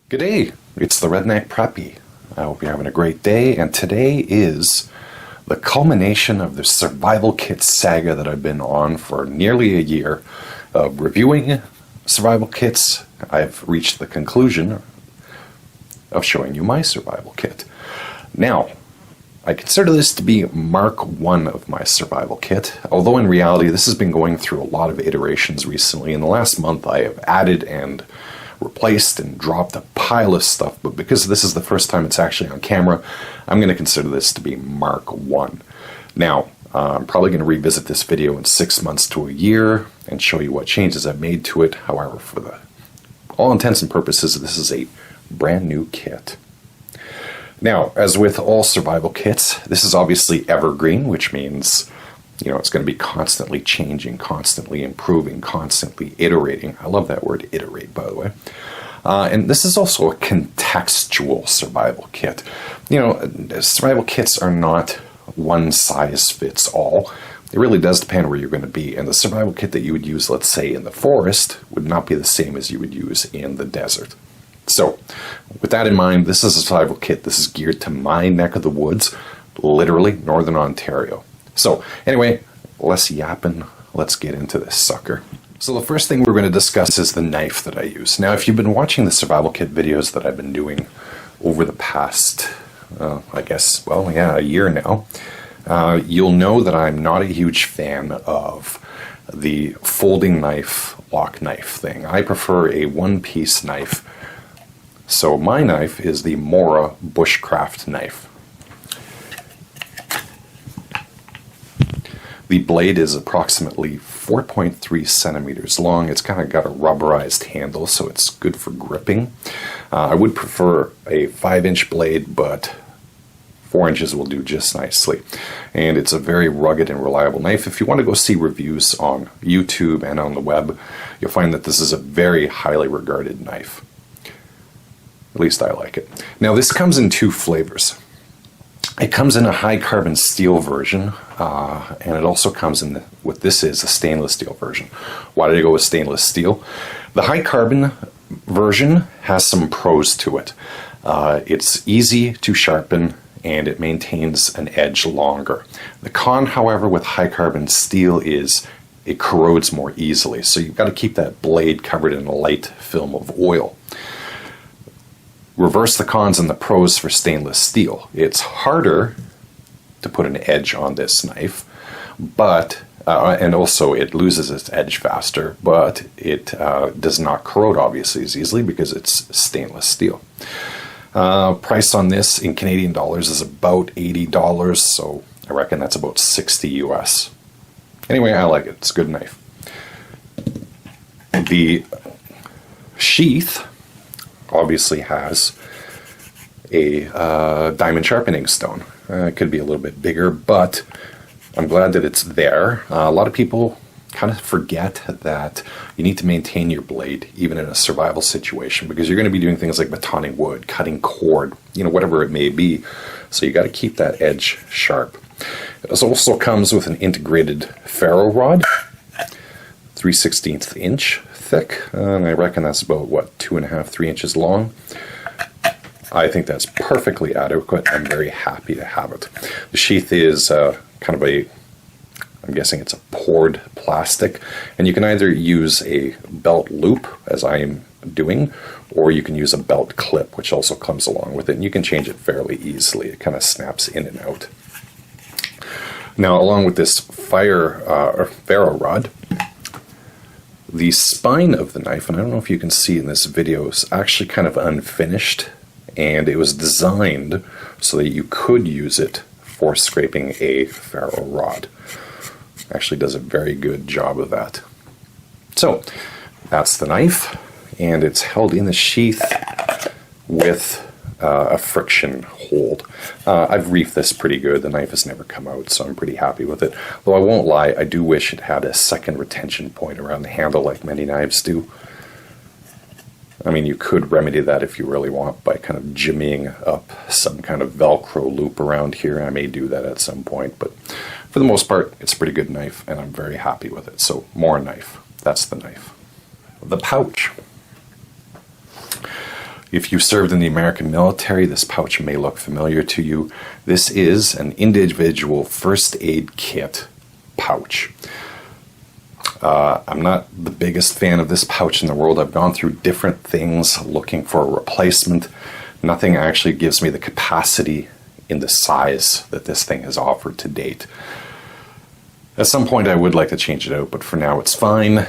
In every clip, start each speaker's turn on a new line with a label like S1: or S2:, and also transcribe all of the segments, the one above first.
S1: Good day, it's the Redneck Preppy. I hope you're having a great day, and today is the culmination of the survival kit saga that I've been on for nearly a year of reviewing survival kits. I've reached the conclusion of showing you my survival kit. Now, I consider this to be Mark 1 of my survival kit, although in reality this has been going through a lot of iterations recently. In the last month I have added and replaced and dropped a pile of stuff, but because this is the first time it's actually on camera, I'm going to consider this to be Mark 1. Now, I'm probably going to revisit this video in 6 months to a year and show you what changes I've made to it. However, for all intents and purposes, this is a brand new kit. Now, as with all survival kits, this is obviously evergreen, which means it's going to be constantly changing, constantly improving, constantly iterating. I love that word, iterate, by the way. And this is also a contextual survival kit. Survival kits are not one size fits all. It really does depend where you're going to be. And the survival kit that you would use, let's say, in the forest would not be the same as you would use in the desert. So, with that in mind, this is a survival kit. This is geared to my neck of the woods, literally Northern Ontario. So, anyway, less yapping, let's get into this sucker. So the first thing we're going to discuss is the knife that I use. Now, if you've been watching the survival kit videos that I've been doing over the past, a year now, you'll know that I'm not a huge fan of the folding knife, lock knife thing. I prefer a one-piece knife. So my knife is the Mora Bushcraft knife. The blade is approximately 4.3 centimeters long. It's kind of got a rubberized handle, so it's good for gripping. I would prefer a 5-inch blade, but 4 inches will do just nicely. And it's a very rugged and reliable knife. If you want to go see reviews on YouTube and on the web, you'll find that this is a very highly regarded knife. At least I like it. Now, this comes in 2 flavors. It comes in a high carbon steel version, and it also comes in what this is, a stainless steel version. Why did I go with stainless steel? The high carbon version has some pros to it. It's easy to sharpen and it maintains an edge longer. The con, however, with high carbon steel is it corrodes more easily, so you've got to keep that blade covered in a light film of oil. Reverse the cons and the pros for stainless steel. It's harder to put an edge on this knife, but and also it loses its edge faster, but it does not corrode obviously as easily because it's stainless steel. Price on this in Canadian dollars is about $80, so I reckon that's about 60 US. Anyway, I like it. It's a good knife. The sheath obviously has a diamond sharpening stone. It could be a little bit bigger, but I'm glad that it's there. A lot of people kind of forget that you need to maintain your blade even in a survival situation, because you're going to be doing things like batoning wood, cutting cord, whatever it may be. So you got to keep that edge sharp. It also comes with an integrated ferro rod, 3/16 inch thick, and I reckon that's about 2.5, 3 inches long. I think that's perfectly adequate. I'm very happy to have it. The sheath is kind of I'm guessing it's a poured plastic, and you can either use a belt loop, as I am doing, or you can use a belt clip, which also comes along with it, and you can change it fairly easily. It kind of snaps in and out. Now, along with this ferro rod, the spine of the knife, and I don't know if you can see in this video, is actually kind of unfinished, and it was designed so that you could use it for scraping a ferro rod. Actually does a very good job of that. So, that's the knife, and it's held in the sheath with a friction hold. I've reefed this pretty good. The knife has never come out, so I'm pretty happy with it. Though I won't lie, I do wish it had a second retention point around the handle like many knives do. I mean, you could remedy that if you really want by kind of jimmying up some kind of Velcro loop around here. I may do that at some point, but for the most part, it's a pretty good knife, and I'm very happy with it. So, more knife. That's the knife. The pouch. If you served in the American military, this pouch may look familiar to you. This is an individual first aid kit pouch. I'm not the biggest fan of this pouch in the world. I've gone through different things looking for a replacement. Nothing actually gives me the capacity in the size that this thing has offered to date. At some point I would like to change it out, but for now it's fine.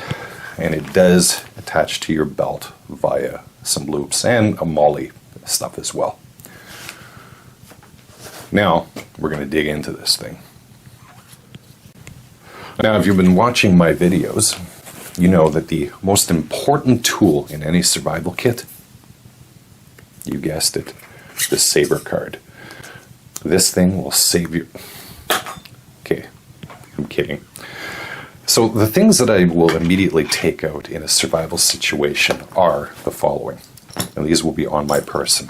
S1: And it does attach to your belt via some loops and a molly stuff as well. Now we're going to dig into this thing. Now, if you've been watching my videos, you know that the most important tool in any survival kit, you guessed it, the saber card. This thing will save you. Okay, I'm kidding. So the things that I will immediately take out in a survival situation are the following, and these will be on my person.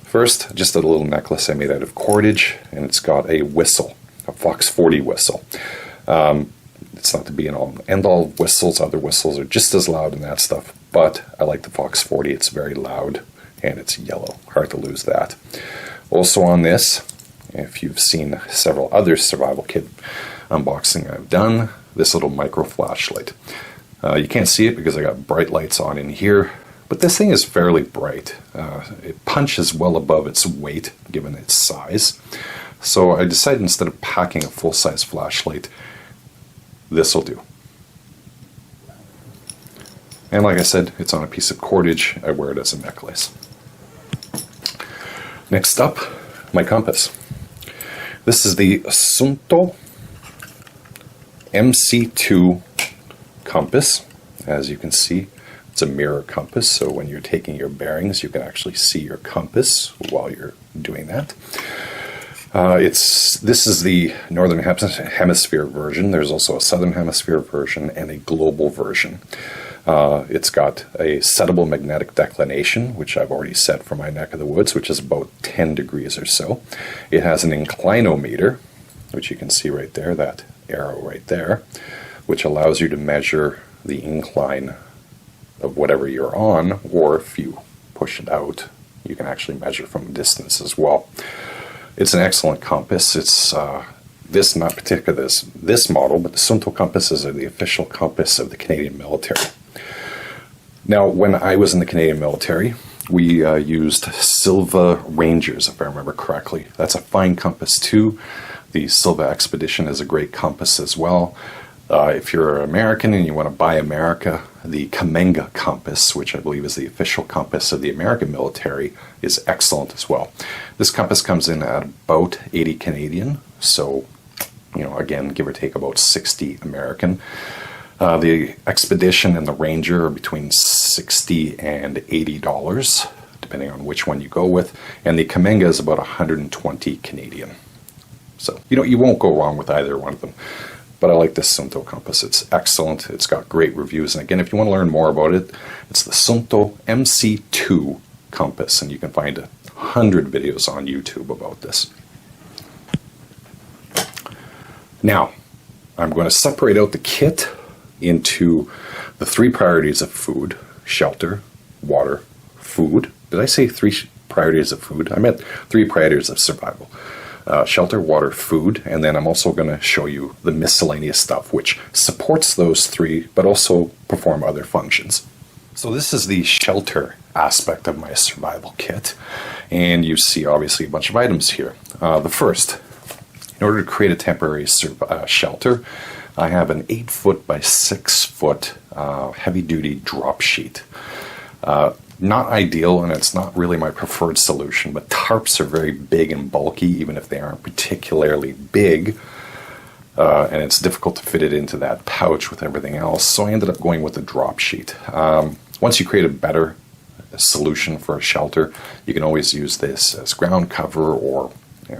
S1: First, just a little necklace I made out of cordage, and it's got a whistle, a Fox 40 whistle. It's not to be an end-all whistles. Other whistles are just as loud and that stuff, but I like the Fox 40. It's very loud, and it's yellow. Hard to lose that. Also on this, if you've seen several other survival kit unboxing I've done, this little micro flashlight. You can't see it because I got bright lights on in here, but this thing is fairly bright. It punches well above its weight given its size. So I decided instead of packing a full-size flashlight, this will do. And like I said, it's on a piece of cordage. I wear it as a necklace. Next up, my compass. This is the Suunto MC2 compass. As you can see, it's a mirror compass, so when you're taking your bearings, you can actually see your compass while you're doing that. This is the Northern Hemisphere version. There's also a Southern Hemisphere version and a global version. It's got a settable magnetic declination, which I've already set for my neck of the woods, which is about 10 degrees or so. It has an inclinometer, which you can see right there, that arrow right there, which allows you to measure the incline of whatever you're on, or if you push it out, you can actually measure from a distance as well. It's an excellent compass. It's not particularly this model, but the Suunto compasses are the official compass of the Canadian military. Now, when I was in the Canadian military, we used Silva Rangers, if I remember correctly. That's a fine compass too. The Silva Expedition is a great compass as well. If you're American and you want to buy America, the Kamenga compass, which I believe is the official compass of the American military, is excellent as well. This compass comes in at about 80 Canadian, so, again, give or take about 60 American. The Expedition and the Ranger are between $60 and $80, depending on which one you go with, and the Kamenga is about 120 Canadian. So, you won't go wrong with either one of them. But I like this Suunto compass. It's excellent. It's got great reviews. And again, if you want to learn more about it, it's the Suunto MC2 compass. And you can find 100 videos on YouTube about this. Now, I'm going to separate out the kit into the 3 priorities of food: shelter, water, food. Did I say 3 priorities of food? I meant 3 priorities of survival. Shelter, water, food, and then I'm also going to show you the miscellaneous stuff which supports those 3 but also perform other functions. So this is the shelter aspect of my survival kit, and you see obviously a bunch of items here. The first, in order to create a temporary shelter, I have an 8-foot by 6-foot heavy-duty drop sheet. Not ideal, and it's not really my preferred solution, but tarps are very big and bulky, even if they aren't particularly big, and it's difficult to fit it into that pouch with everything else, so I ended up going with a drop sheet. Once you create a better solution for a shelter, you can always use this as ground cover or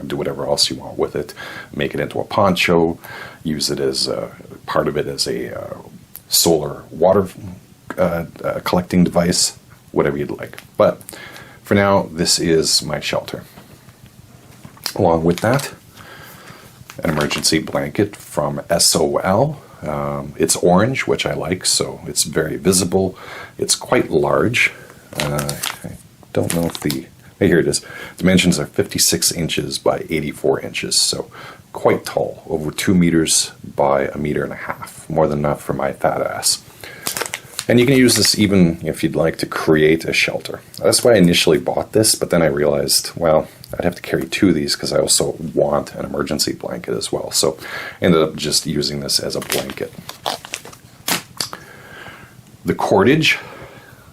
S1: do whatever else you want with it. Make it into a poncho, use it as part of it as a solar water collecting device, whatever you'd like. But for now, this is my shelter. Along with that, an emergency blanket from SOL. It's orange, which I like, so it's very visible. It's quite large. It don't know if here it is. Dimensions are 56 inches by 84 inches, so quite tall, over 2 meters by 1.5 meters, more than enough for my fat ass. And you can use this even if you'd like to create a shelter. That's why I initially bought this, but then I realized, well, I'd have to carry 2 of these because I also want an emergency blanket as well. So I ended up just using this as a blanket. The cordage,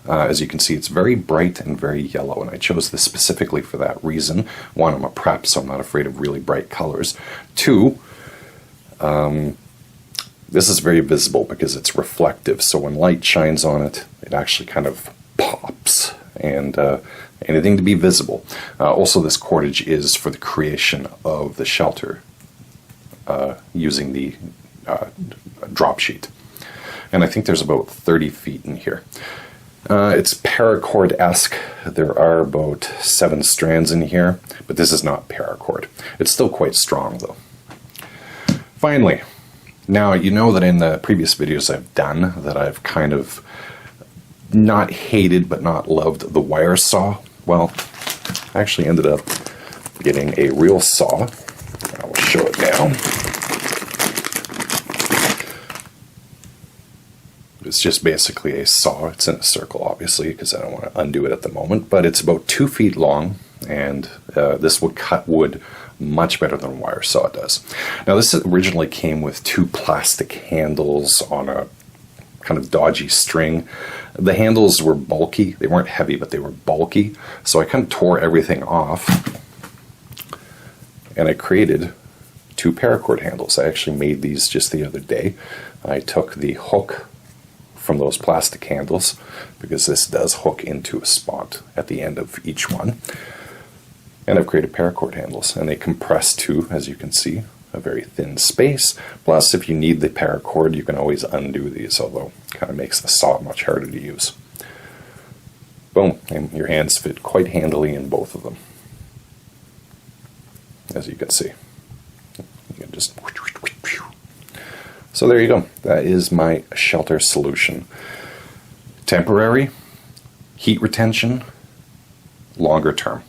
S1: as you can see, it's very bright and very yellow, and I chose this specifically for that reason. 1, I'm a prep, so I'm not afraid of really bright colors. 2, this is very visible because it's reflective, so when light shines on it, it actually kind of pops, and anything to be visible. Also, this cordage is for the creation of the shelter using the drop sheet. And I think there's about 30 feet in here. It's paracord-esque. There are about 7 strands in here, but this is not paracord. It's still quite strong, though. Finally, now you know that in the previous videos I've done that I've kind of not hated but not loved the wire saw. Well, I actually ended up getting a real saw. I will show it now. It's just basically a saw. It's in a circle, obviously, because I don't want to undo it at the moment, but it's about 2 feet long, and this would cut wood much better than a wire saw does. Now, this originally came with 2 plastic handles on a kind of dodgy string. The handles were bulky. They weren't heavy, but they were bulky, so I kind of tore everything off, and I created 2 paracord handles. I actually made these just the other day. I took the hook from those plastic handles, because this does hook into a spot at the end of each one. And I've created paracord handles, and they compress to, as you can see, a very thin space. Plus, if you need the paracord, you can always undo these, although it kind of makes the saw much harder to use. Boom, and your hands fit quite handily in both of them, as you can see. You can just... So there you go. That is my shelter solution. Temporary, heat retention, longer term.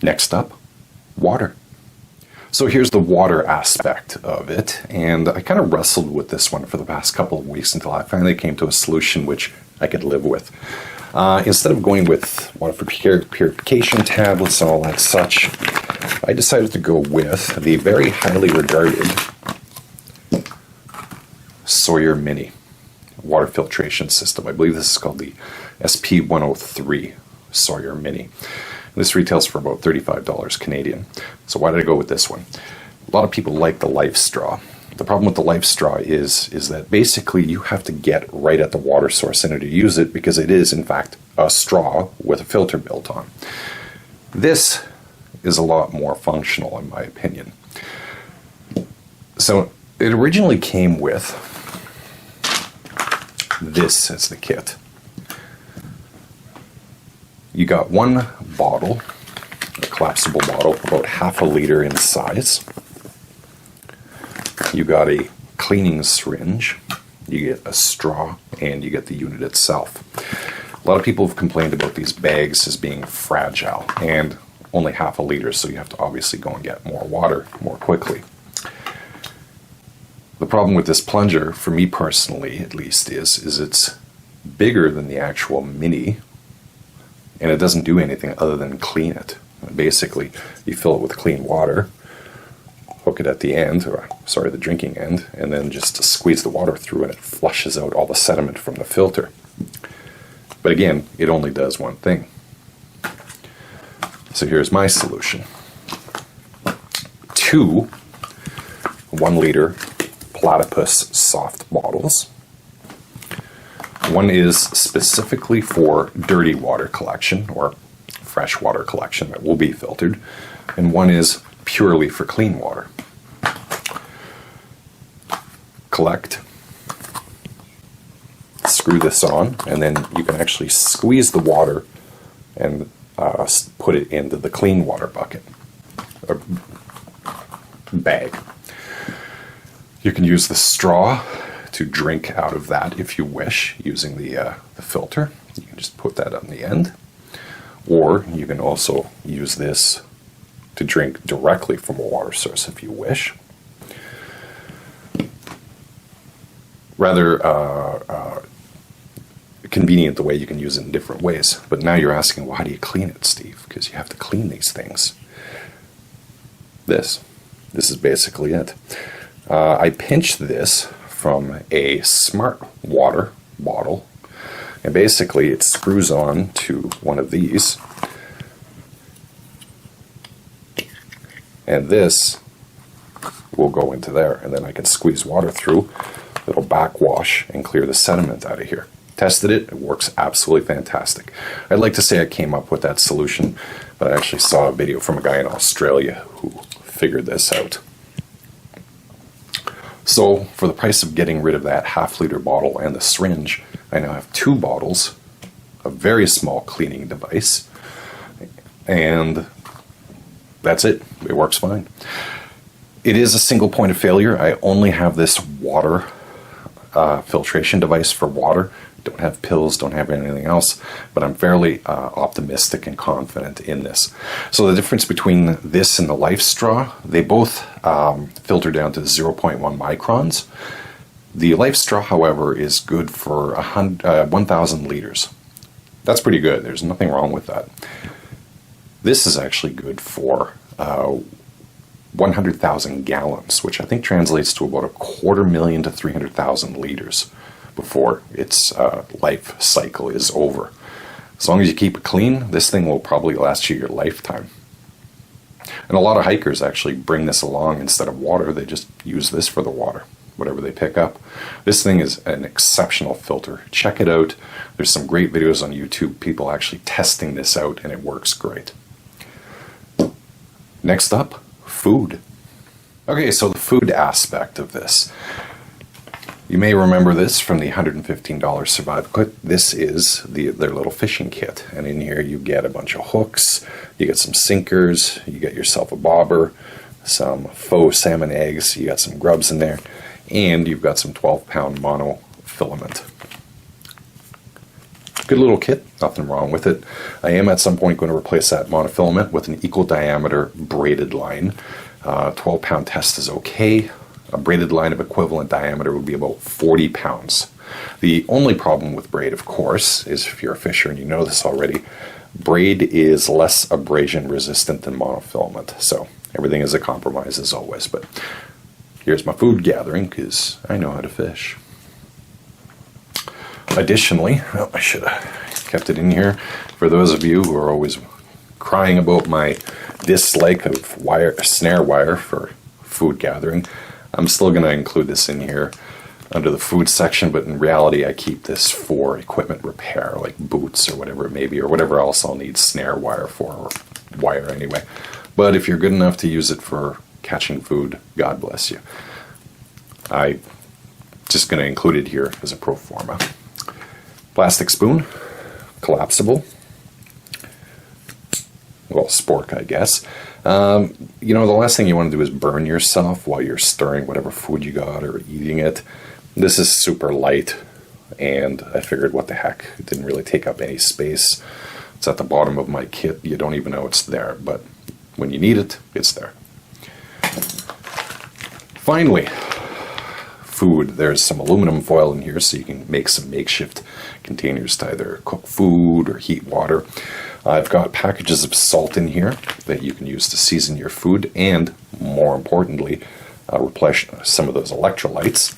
S1: Next up, water. So here's the water aspect of it, and I kind of wrestled with this one for the past couple of weeks until I finally came to a solution which I could live with. Instead of going with water purification tablets and all that such, I decided to go with the very highly regarded Sawyer Mini water filtration system. I believe this is called the SP103 Sawyer Mini. This retails for about $35 Canadian. So why did I go with this one? A lot of people like the Life Straw. The problem with the Life Straw is that basically you have to get right at the water source in order to use it, because it is in fact a straw with a filter built on. This is a lot more functional in my opinion. So it originally came with this as the kit. You got 1 bottle, a collapsible bottle, about half a liter in size. You got a cleaning syringe, you get a straw, and you get the unit itself. A lot of people have complained about these bags as being fragile, and only half a liter, so you have to obviously go and get more water more quickly. The problem with this plunger, for me personally at least, is it's bigger than the actual Mini, and it doesn't do anything other than clean it. Basically, you fill it with clean water, hook it at the end, or sorry, the drinking end, and then just squeeze the water through and it flushes out all the sediment from the filter. But again, it only does one thing. So here's my solution. 2 1-liter platypus soft bottles. One is specifically for dirty water collection or fresh water collection that will be filtered, and one is purely for clean water. Collect, screw this on, and then you can actually squeeze the water and put it into the clean water bucket or bag. You can use the straw to drink out of that if you wish, using the filter. You can just put that on the end. Or you can also use this to drink directly from a water source if you wish. Rather convenient the way you can use it in different ways. But now you're asking, well, how do you clean it, Steve? Because you have to clean these things. This is basically it. I pinched this from a Smart Water bottle, and basically it screws on to one of these, and this will go into there, and then I can squeeze water through. It'll backwash and clear the sediment out of here. Tested it, it works absolutely fantastic. I'd like to say I came up with that solution, but I actually saw a video from a guy in Australia who figured this out. So for the price of getting rid of that half-liter bottle and the syringe, I now have 2 bottles, a very small cleaning device, and that's it. It works fine. It is a single point of failure. I only have this water filtration device for water. Don't have pills, don't have anything else, but I'm fairly optimistic and confident in this. So the difference between this and the Life Straw, they both filter down to 0.1 microns. The Life Straw, however, is good for 1,000 liters. That's pretty good. There's nothing wrong with that. This is actually good for 100,000 gallons, which I think translates to about 250,000 to 300,000 liters before its life cycle is over. As long as you keep it clean, this thing will probably last you your lifetime. And a lot of hikers actually bring this along instead of water. They just use this for the water, whatever they pick up. This thing is an exceptional filter. Check it out. There's some great videos on YouTube, people actually testing this out, and it works great. Next up, food. Okay, so the food aspect of this. You may remember this from the $115 survival kit. This is their little fishing kit, and in here you get a bunch of hooks, you get some sinkers, you get yourself a bobber, some faux salmon eggs, you got some grubs in there, and you've got some 12-pound monofilament. Good little kit, nothing wrong with it. I am at some point going to replace that monofilament with an equal diameter braided line. 12-pound test is okay. A braided line of equivalent diameter would be about 40 pounds. The only problem with braid, of course, is if you're a fisher and you know this already, braid is less abrasion resistant than monofilament. So everything is a compromise as always. But here's my food gathering because I know how to fish. Additionally, I should have kept it in here. For those of you who are always crying about my dislike of snare wire for food gathering, I'm still going to include this in here under the food section, but in reality I keep this for equipment repair, like boots or whatever it may be, or whatever else I'll need snare wire for, or wire anyway. But if you're good enough to use it for catching food, God bless you. I'm just going to include it here as a pro forma. Plastic spoon, collapsible. Well, spork, I guess. You know, the last thing you want to do is burn yourself while you're stirring whatever food you got or eating it. This is super light, and I figured, what the heck, it didn't really take up any space. It's at the bottom of my kit. You don't even know it's there, but when you need it, it's there. Finally, food. There's some aluminum foil in here so you can make some makeshift containers to either cook food or heat water. I've got packages of salt in here that you can use to season your food, and more importantly, replenish some of those electrolytes.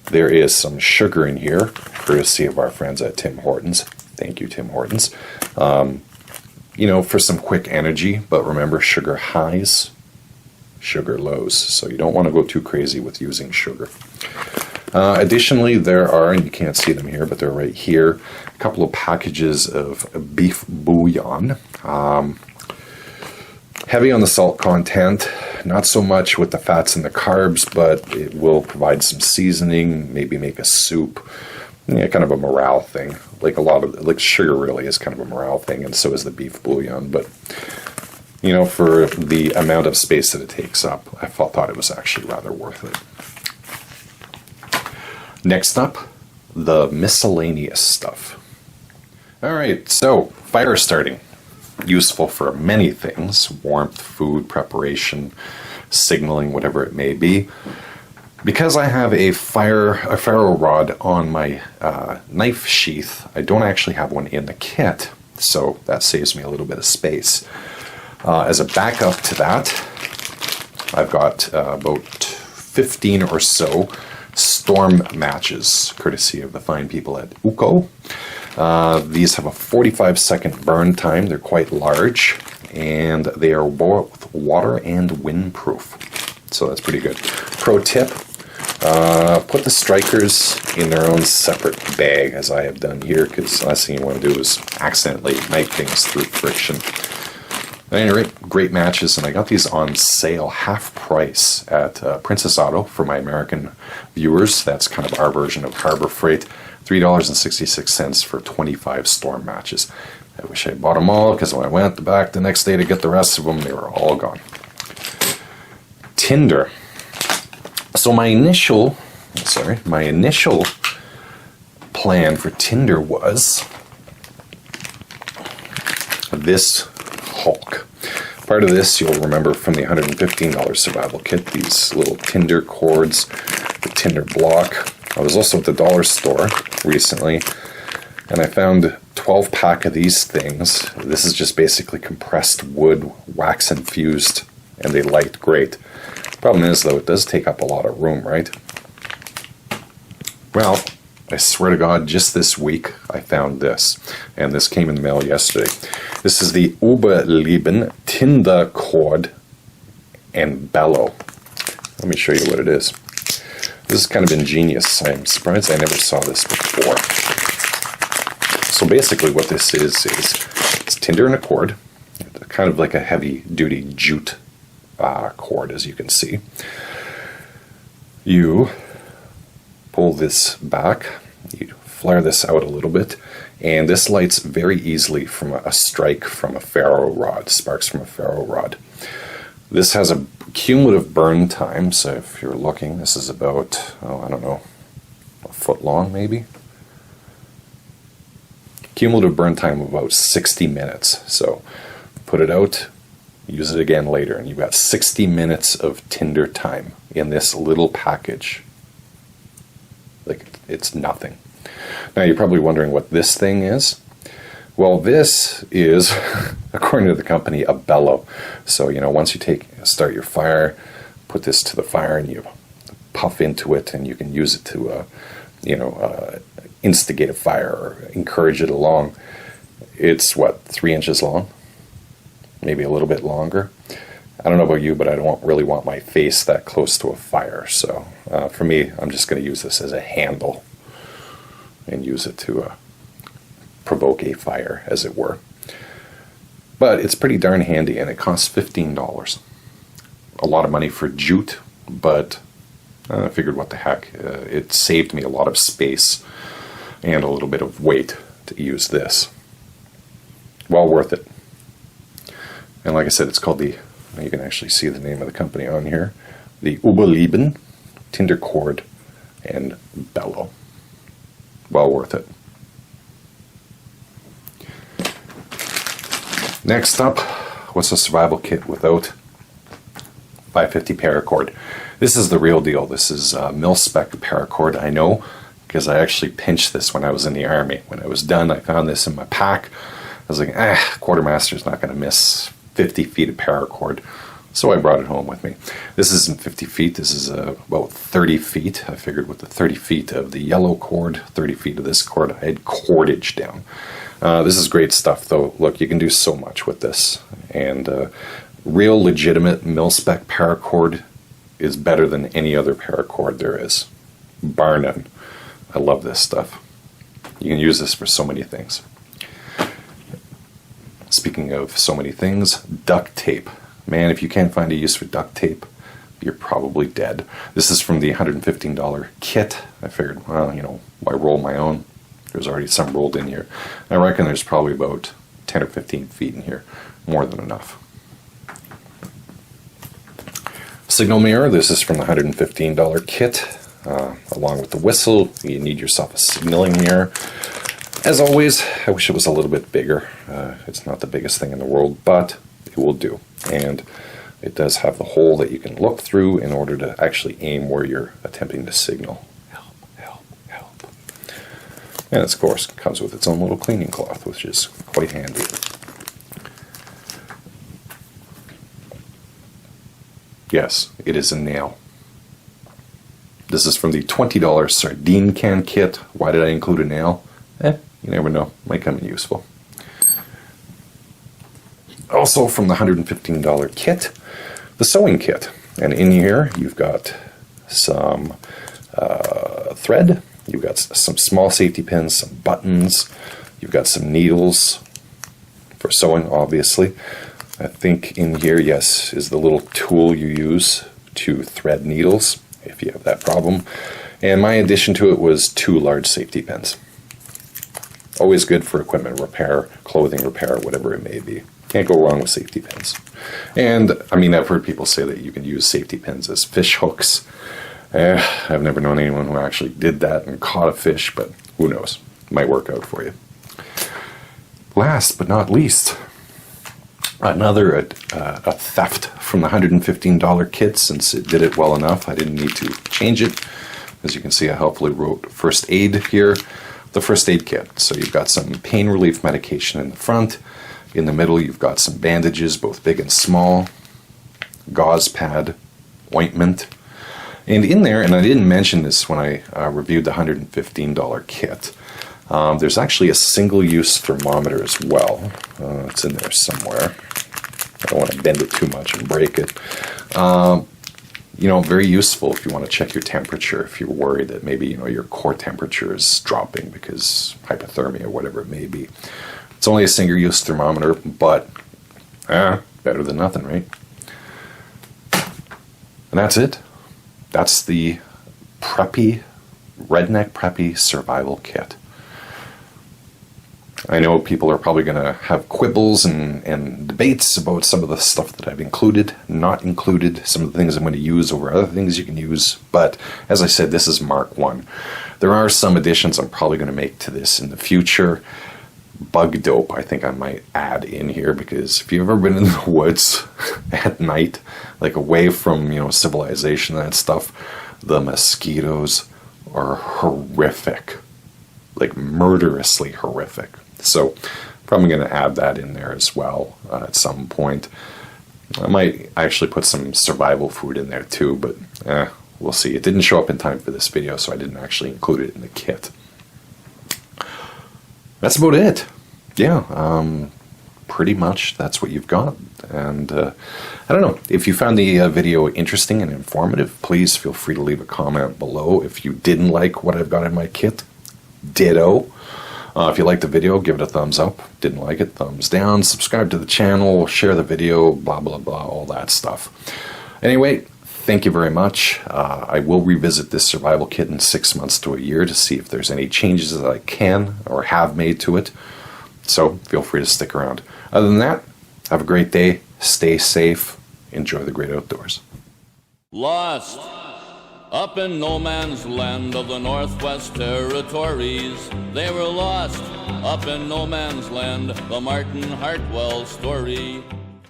S1: There is some sugar in here, courtesy of our friends at Tim Hortons. Thank you, Tim Hortons. You know, for some quick energy, but remember, sugar highs, sugar lows, so you don't want to go too crazy with using sugar. Additionally, there are, and you can't see them here, but they're right here, a couple of packages of beef bouillon. Heavy on the salt content, not so much with the fats and the carbs, but it will provide some seasoning, maybe make a soup. Yeah, kind of a morale thing. Like sugar really is kind of a morale thing, and so is the beef bouillon. But you know, for the amount of space that it takes up, I thought it was actually rather worth it. Next up, the miscellaneous stuff. All right, so fire starting. useful for many things: warmth, food preparation, signaling, whatever it may be. Because I have a ferro rod on my knife sheath, I don't actually have one in the kit, so that saves me a little bit of space. As a backup to that, I've got about 15 or so storm matches, courtesy of the fine people at Uko. These have a 45-second burn time. They're quite large, and they are both water and windproof. So that's pretty good. Pro tip, put the strikers in their own separate bag, as I have done here, because the last thing you want to do is accidentally knife things through friction. At any rate, great matches, and I got these on sale, half price, at Princess Auto for my American viewers. That's kind of our version of Harbor Freight. $3.66 for 25 storm matches. I wish I bought them all, because when I went back the next day to get the rest of them, they were all gone. Tinder. So my initial plan for Tinder was this Hulk. Part of this you'll remember from the $115 survival kit, these little Tinder cords, the Tinder block. I was also at the dollar store recently, and I found 12-pack of these things. This is just basically compressed wood, wax infused, and they light great. Problem is, though, it does take up a lot of room, right? Well, I swear to God, just this week I found this, and this came in the mail yesterday. This is the Überleben Tinder Cord and Bellow. Let me show you what it is. This is kind of ingenious. I'm surprised I never saw this before. So basically what this is it's tinder and a cord, kind of like a heavy-duty jute cord, as you can see. You pull this back, you flare this out a little bit, and this lights very easily from a strike from a ferro rod, sparks from a ferro rod. This has a cumulative burn time, so if you're looking, this is about, I don't know, a foot long maybe? Cumulative burn time of about 60 minutes. So put it out, use it again later, and you've got 60 minutes of Tinder time in this little package. Like, it's nothing. Now you're probably wondering what this thing is. Well, this is, according to the company, a bellow. So, once you start your fire, put this to the fire and you puff into it, and you can use it to, instigate a fire or encourage it along. It's, 3 inches long? Maybe a little bit longer. I don't know about you, but I don't really want my face that close to a fire. So, for me, I'm just going to use this as a handle and use it to provoke a fire, as it were. But it's pretty darn handy, and it costs $15. A lot of money for jute, but I figured, what the heck, it saved me a lot of space and a little bit of weight to use this. Well worth it. And like I said, it's called you can actually see the name of the company on here, the Überleben Tinder Cord and Bellow. Well worth it. Next up, what's a survival kit without 550 paracord? This is the real deal. This is mil-spec paracord. I know, because I actually pinched this when I was in the Army. When I was done, I found this in my pack. I was like, quartermaster's not going to miss 50 feet of paracord. So I brought it home with me. This isn't 50 feet. This is about 30 feet. I figured with the 30 feet of the yellow cord, 30 feet of this cord, I had cordage down. This is great stuff, though. Look, you can do so much with this. And real legitimate mil-spec paracord is better than any other paracord there is. Bar none. I love this stuff. You can use this for so many things. Speaking of so many things, duct tape. Man, if you can't find a use for duct tape, you're probably dead. This is from the $115 kit. I figured, well, why roll my own? There's already some rolled in here. I reckon there's probably about 10 or 15 feet in here. More than enough. Signal mirror. This is from the $115 kit. Along with the whistle, you need yourself a signaling mirror. As always, I wish it was a little bit bigger. It's not the biggest thing in the world, but it will do. And it does have the hole that you can look through in order to actually aim where you're attempting to signal. Help, help, help. And of course, it comes with its own little cleaning cloth, which is quite handy. Yes, it is a nail. This is from the $20 sardine can kit. Why did I include a nail? You never know. Might come in useful. Also from the $115 kit, the sewing kit. And in here you've got some thread, you've got some small safety pins, some buttons, you've got some needles for sewing, obviously. I think in here, yes, is the little tool you use to thread needles, if you have that problem. And my addition to it was 2 large safety pins. Always good for equipment repair, clothing repair, whatever it may be. Can't go wrong with safety pins. And, I mean, I've heard people say that you can use safety pins as fish hooks. I've never known anyone who actually did that and caught a fish, but who knows? Might work out for you. Last but not least, another a theft from the $115 kit. Since it did it well enough, I didn't need to change it. As you can see, I helpfully wrote first aid here. The first aid kit. So you've got some pain relief medication in the front. In the middle, you've got some bandages, both big and small, gauze pad, ointment. And in there, and I didn't mention this when I reviewed the $115 kit, there's actually a single-use thermometer as well. It's in there somewhere. I don't want to bend it too much and break it. You know, very useful if you want to check your temperature, if you're worried that maybe, you know, your core temperature is dropping because hypothermia or whatever it may be. It's only a single-use thermometer, but better than nothing, right? And that's it. That's the Redneck Preppy Survival Kit. I know people are probably going to have quibbles and debates about some of the stuff that I've included, not included, some of the things I'm going to use over other things you can use, but as I said, this is Mark 1. There are some additions I'm probably going to make to this in the future. Bug dope, I think I might add in here, because if you've ever been in the woods at night, like away from, you know, civilization and that stuff, the mosquitoes are horrific, like murderously horrific. So probably going to add that in there as well at some point. I might actually put some survival food in there too, but we'll see. It didn't show up in time for this video, so I didn't actually include it in the kit. That's about it. Yeah, pretty much that's what you've got. And I don't know, if you found the video interesting and informative, please feel free to leave a comment below. If you didn't like what I've got in my kit, ditto. If you liked the video, give it a thumbs up. Didn't like it, thumbs down. Subscribe to the channel, share the video, blah, blah, blah, all that stuff. Anyway, thank you very much. I will revisit this survival kit in 6 months to a year to see if there's any changes that I can or have made to it. So feel free to stick around. Other than that, have a great day. Stay safe. Enjoy the great outdoors.
S2: Lost up in no man's land of the Northwest Territories. They were lost up in no man's land, the Martin Hartwell story.